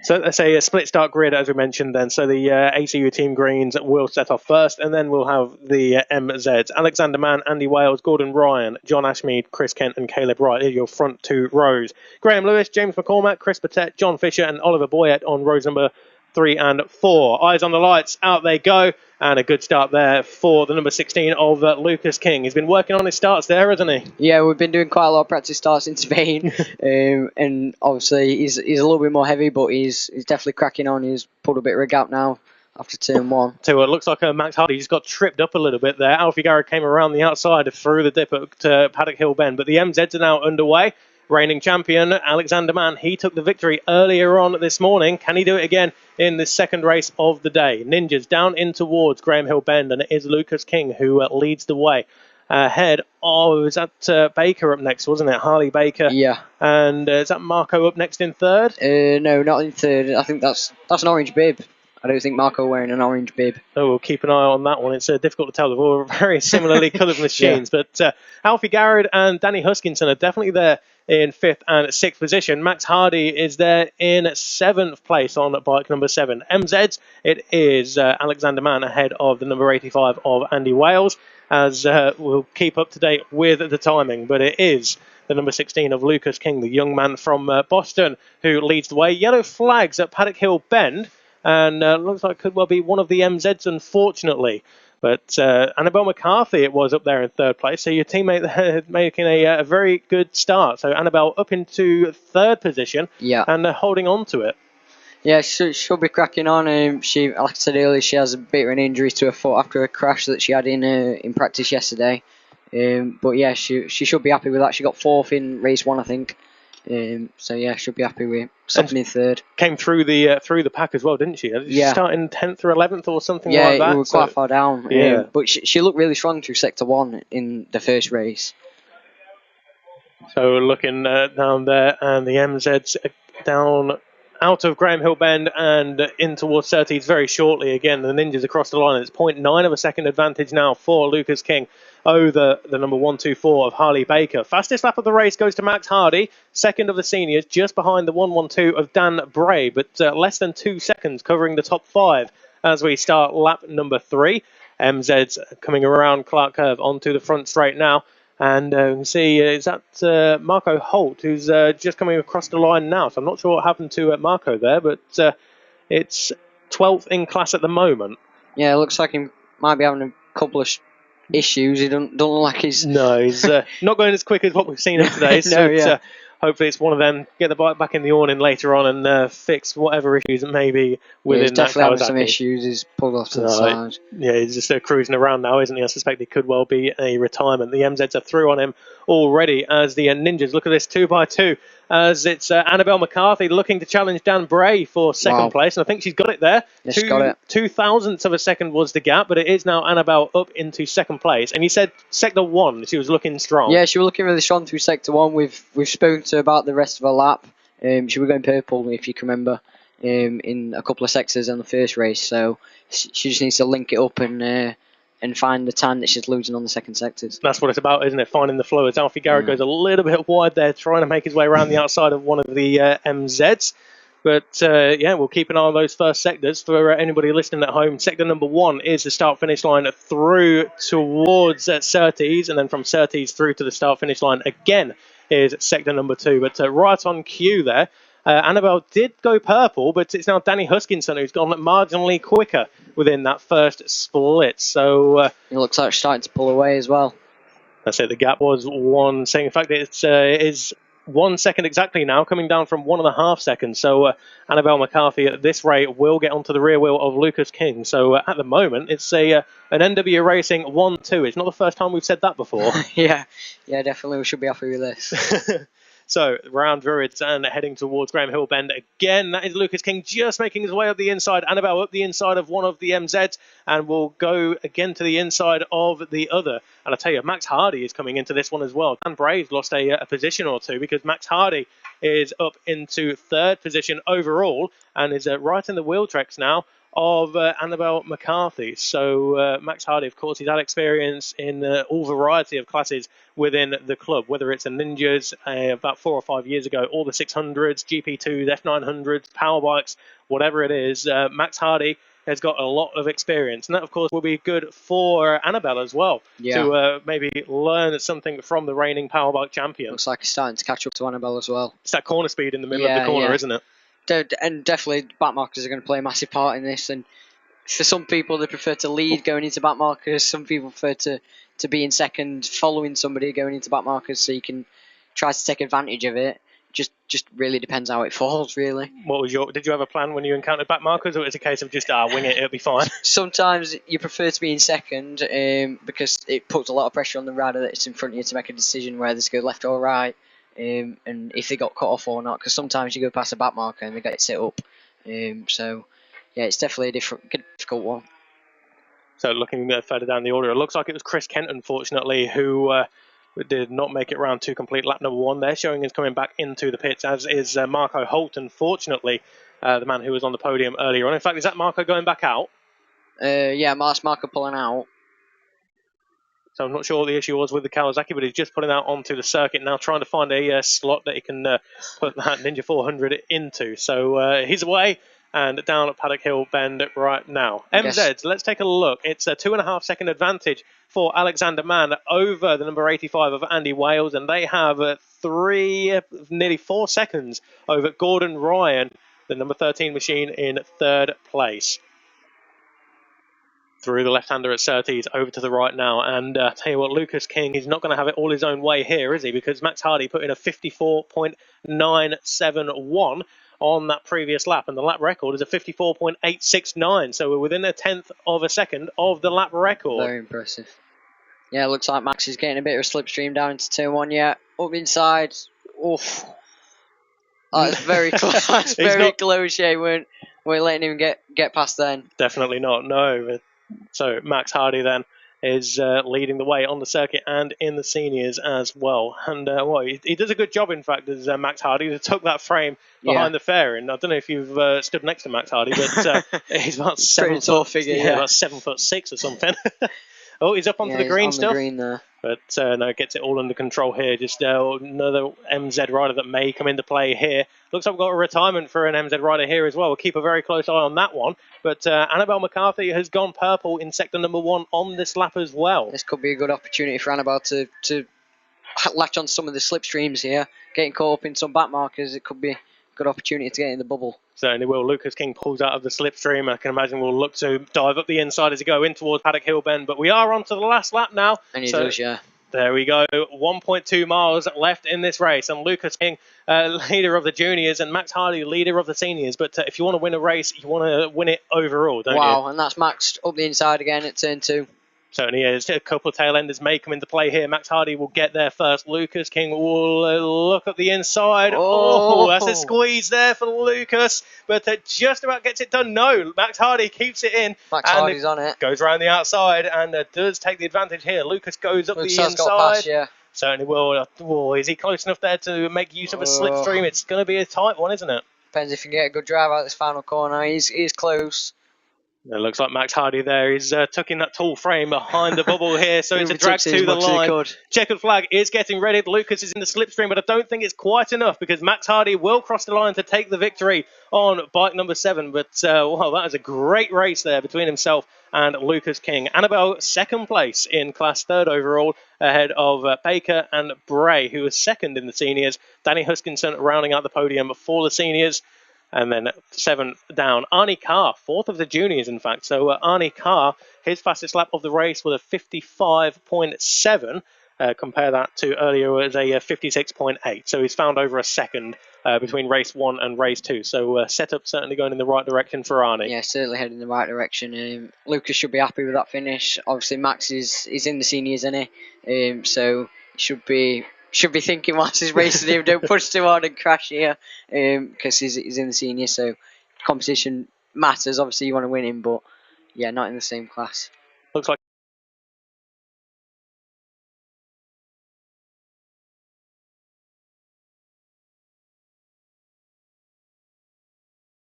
So let's say a split start grid, as we mentioned then. So the ACU Team Greens will set off first, and then we'll have the MZs. Alexander Mann, Andy Wales, Gordon Ryan, John Ashmead, Chris Kent, and Caleb Wright are your front two rows. Graham Lewis, James McCormack, Chris Patet, John Fisher, and Oliver Boyett on rows number 3 and 4. Eyes on the lights, out they go. And a good start there for the number 16 of Lucas King. He's been working on his starts there, hasn't he? Yeah, we've been doing quite a lot of practice starts in Spain. And obviously he's a little bit more heavy, but he's definitely cracking on. He's pulled a bit of a gap now after turn 1. So it looks like Max Hardy just got tripped up a little bit there. Alfie Garrett came around the outside through the dip at Paddock Hill Bend. But the MZs are now underway. Reigning champion Alexander Mann, he took the victory earlier on this morning. Can he do it again in the second race of the day? Ninjas down in towards Graham Hill Bend, and it is Lucas King who leads the way. Ahead was that Baker up next, wasn't it? Harley Baker. Yeah. And is that Marco up next in third? No, not in third. I think that's an orange bib. I don't think Marco wearing an orange bib. Oh, we'll keep an eye on that one. It's difficult to tell. They're all very similarly coloured machines. Yeah. But Alfie Garrett and Danny Huskinson are definitely there in 5th and 6th position. Max Hardy is there in 7th place on bike number 7. MZs, it is Alexander Mann ahead of the number 85 of Andy Wales, as we'll keep up to date with the timing. But it is the number 16 of Lucas King, the young man from Boston, who leads the way. Yellow flags at Paddock Hill Bend. And looks like it could well be one of the MZs, unfortunately. But Annabelle McCarthy, it was up there in 3rd place. So your teammate making a very good start. So Annabelle up into 3rd position, yeah, and holding on to it. Yeah, she'll be cracking on. She, like I said earlier, she has a bit of an injury to her foot after a crash that she had in practice yesterday. But yeah, she should be happy with that. She got 4th in race 1, I think. So yeah, she'll be happy with stopping in 3rd. Came through the pack as well, didn't she? Did she start in 10th or 11th or something like that? Yeah, we were quite far down. Yeah. But she looked really strong through Sector 1 in the first race. So looking down there, and the MZs down out of Graham Hill Bend and in towards Surtees very shortly. Again, the Ninjas across the line. It's 0.9 of a second advantage now for Lucas King over the number 124 of Harley Baker. Fastest lap of the race goes to Max Hardy, second of the seniors, just behind the 112 of Dan Bray, but less than 2 seconds covering the top 5 as we start lap number 3. MZ's coming around Clark Curve onto the front straight now. And you can see, is that Marco Holt, who's just coming across the line now. So I'm not sure what happened to Marco there, but it's 12th in class at the moment. Yeah, it looks like he might be having a couple of issues. He don't look like he's... No, he's not going as quick as what we've seen him today. So hopefully it's one of them, get the bike back in the awning later on and fix whatever issues it may be within that Kawasaki. He's definitely having some issues. He's pulled off to the side. Yeah, he's just cruising around now, isn't he? I suspect it could well be a retirement. The MZs are through on him already as the Ninjas look at this 2x2 as it's Annabelle McCarthy looking to challenge Dan Bray for second place, and I think she's got it there. Yeah, she's got it. 0.02 of a second was the gap, but it is now Annabelle up into second place. And you said Sector 1, she was looking strong. Yeah, she was looking really strong through Sector 1. We've spoken to her about the rest of her lap. She was going purple, if you can remember, in a couple of sectors on the first race. So she just needs to link it up and find the time that she's losing on the second sectors. That's what it's about, isn't it? Finding the flow. As Alfie Garrett goes a little bit wide there, trying to make his way around the outside of one of the MZs. But we'll keep an eye on those first sectors. For anybody listening at home, sector number 1 is the start-finish line through towards Surtees, and then from Surtees through to the start-finish line again is sector number 2. But right on cue there, Annabelle did go purple, but it's now Danny Huskinson who's gone marginally quicker within that first split. So it looks like she's starting to pull away as well. That's it. The gap was 1 second. In fact, it is 1 second exactly now, coming down from 1.5 seconds. So Annabelle McCarthy at this rate will get onto the rear wheel of Lucas King. So at the moment, it's an NW Racing 1-2. It's not the first time we've said that before. Yeah, definitely. We should be happy with this. So, round Druids and heading towards Graham Hill Bend again. That is Lucas King just making his way up the inside. Annabelle up the inside of one of the MZs and will go again to the inside of the other. And I tell you, Max Hardy is coming into this one as well. Dan Bray's lost a position or two because Max Hardy is up into 3rd position overall and is right in the wheel tracks now of Annabelle McCarthy. So Max Hardy, of course, he's had experience in all variety of classes within the club, whether it's the Ninjas about 4 or 5 years ago, or the 600s, GP2s, F900s, power bikes, whatever it is. Max Hardy has got a lot of experience, and that, of course, will be good for Annabelle as well, to maybe learn something from the reigning power bike champion. Looks like he's starting to catch up to Annabelle as well. It's that corner speed in the middle of the corner, isn't it? And definitely back markers are going to play a massive part in this, and for some people they prefer to lead going into back markers, some people prefer to be in second following somebody going into back markers, so you can try to take advantage of it. Just really depends how it falls, really. Did you have a plan when you encountered back markers, or was it a case of just wing it, it'll be fine? Sometimes you prefer to be in second because it puts a lot of pressure on the rider that's in front of you to make a decision whether to go left or right. And if they got cut off or not, because sometimes you go past a back marker and they get set up. So, yeah, it's definitely a difficult one. So looking further down the order, it looks like it was Chris Kent, unfortunately, who did not make it round to complete lap number 1 there, showing is coming back into the pits, as is Marco Holt, unfortunately, the man who was on the podium earlier on. In fact, is that Marco going back out? Yeah, Marco pulling out. So I'm not sure what the issue was with the Kawasaki, but he's just putting out onto the circuit now, trying to find a slot that he can put that Ninja 400 into. So he's away and down at Paddock Hill Bend right now. MZs, let's take a look. It's a 2.5 second advantage for Alexander Mann over the number 85 of Andy Wales, and they have nearly 4 seconds over Gordon Ryan, the number 13 machine, in 3rd place. Through the left-hander at Surtees, over to the right now. And tell you what, Lucas King, he's not going to have it all his own way here, is he? Because Max Hardy put in a 54.971 on that previous lap, and the lap record is a 54.869. So we're within 1/10 of a second of the lap record. Very impressive. Yeah, it looks like Max is getting a bit of a slipstream down into turn 1. Yeah, up inside. Oof. That's very close. That's very close. Yeah, we weren't letting him get past then. Definitely not. No. So Max Hardy then is leading the way on the circuit and in the seniors as well. And he does a good job, in fact, as Max Hardy, who took that frame behind the fairing. I don't know if you've stood next to Max Hardy, but he's about 7 foot, about 7'6" or something. Oh, he's up onto the green still. Green there. But no, gets it all under control here. Just another MZ rider that may come into play here. Looks like we've got a retirement for an MZ rider here as well. We'll keep a very close eye on that one. But Annabelle McCarthy has gone purple in sector number 1 on this lap as well. This could be a good opportunity for Annabelle to latch on some of the slipstreams here. Getting caught up in some back markers, it could be a good opportunity to get in the bubble. Certainly will. Lucas King pulls out of the slipstream. I can imagine we'll look to dive up the inside as we go in towards Paddock Hill Bend. But we are on to the last lap now. And he does, yeah. There we go. 1.2 miles left in this race. And Lucas King, leader of the juniors, and Max Hardy, leader of the seniors. But if you want to win a race, you want to win it overall, don't you? Wow, and that's Max up the inside again at turn 2. Certainly is. A couple of tail enders may come into play here. Max Hardy will get there first. Lucas King will look at the inside. Oh, that's a squeeze there for Lucas. But just about gets it done. No, Max Hardy keeps it in. Max Hardy's on it. Goes around the outside and does take the advantage here. Lucas goes up the inside. Got past, yeah. Certainly will. Oh, is he close enough there to make use of a slipstream? It's going to be a tight one, isn't it? Depends if you can get a good drive out this final corner. He's close. It looks like Max Hardy there is tucking that tall frame behind the bubble here, so it's a drag to the line. Checkered flag is getting ready. Lucas is in the slipstream, but I don't think it's quite enough because Max Hardy will cross the line to take the victory on bike number 7. But, wow, that is a great race there between himself and Lucas King. Annabelle, 2nd place in class, 3rd overall, ahead of Baker and Bray, who was 2nd in the seniors. Danny Huskinson rounding out the podium for the seniors. And then 7th down, Arnie Carr, 4th of the juniors, in fact. So Arnie Carr, his fastest lap of the race was a 55.7. Compare that to earlier was a 56.8. So he's found over a second between race 1 and race 2. So setup certainly going in the right direction for Arnie. Yeah, certainly heading in the right direction. Lucas should be happy with that finish. Obviously, Max is in the seniors, isn't he? So should be thinking whilst he's racing him, don't push too hard and crash here, because he's in the senior, so competition matters. Obviously you want to win him, but yeah, not in the same class. Looks like